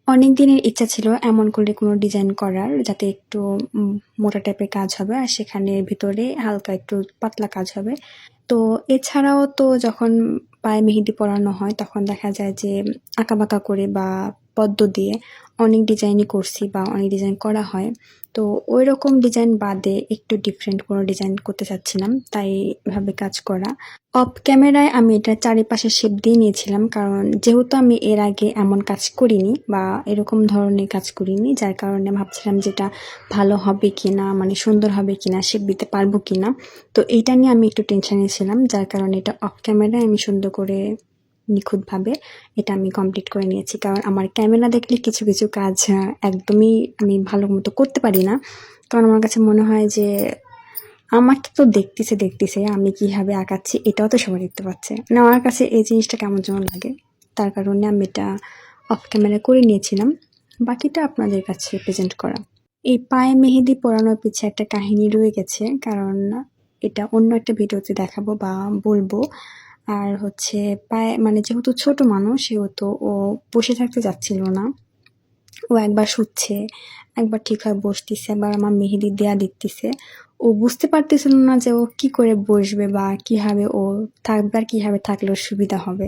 অনেক দিনের ইচ্ছা ছিল এমন করে কোনো ডিজাইন করার যাতে একটু মোটা টাইপের কাজ হবে আর সেখানে ভিতরে হালকা একটু পাতলা কাজ হবে। তো এছাড়াও তো যখন পায়ে মেহেদি পরানো হয় তখন দেখা যায় যে আঁকাবাঁকা করে বা পদ্ম দিয়ে অনেক ডিজাইনই করছি বা অনেক ডিজাইন করা হয়। তো ওইরকম ডিজাইন বাদে একটু ডিফারেন্ট কোনো ডিজাইন করতে চাচ্ছিলাম, তাই এভাবে কাজ করা। অফ ক্যামেরায় আমি এটা চারিপাশে শেপ দিয়ে নিয়েছিলাম, কারণ যেহেতু আমি এর আগে এমন কাজ করিনি বা এরকম ধরনের কাজ করিনি, যার কারণে ভাবছিলাম যেটা ভালো হবে কিনা, মানে সুন্দর হবে কিনা, শেপ দিতে পারবো কিনা। তো এইটা নিয়ে আমি একটু টেনশনে ছিলাম, যার কারণে এটা অফ ক্যামেরায় আমি সুন্দর করে নিখুঁতভাবে এটা আমি কমপ্লিট করে নিয়েছি। কারণ আমার ক্যামেরা দেখলে কিছু কিছু কাজ একদমই আমি ভালো মতো করতে পারি না। কারণ আমার কাছে মনে হয় যে আমাকে তো দেখতেছে আমি কিভাবে আঁকাচ্ছি এটাও তো সবাই দেখতে পাচ্ছে না, আমার কাছে এই জিনিসটা কেমন যেন লাগে। তার কারণে আমি এটা অফ ক্যামেরা করে নিয়েছিলাম, বাকিটা আপনাদের কাছে প্রেজেন্ট করা। এই পায়ে মেহেদি পরানোর পিছে একটা কাহিনী রয়ে গেছে, কারণ এটা অন্য একটা ভিডিওতে দেখাবো বা বলবো। আর হচ্ছে পায়ে মানে যেহেতু ছোট মানুষ সেহেতু ও বসে থাকতে চাচ্ছিল না, ও একবার শুচ্ছে, একবার ঠিকভাবে বসতিছে, আবার আমার মেহেদি দেয়া দেখতেছে। ও বুঝতে পারতেছিল না যে ও কি করে বসবে বা কিভাবে ও থাকবে আর কিভাবে থাকলে ওর সুবিধা হবে।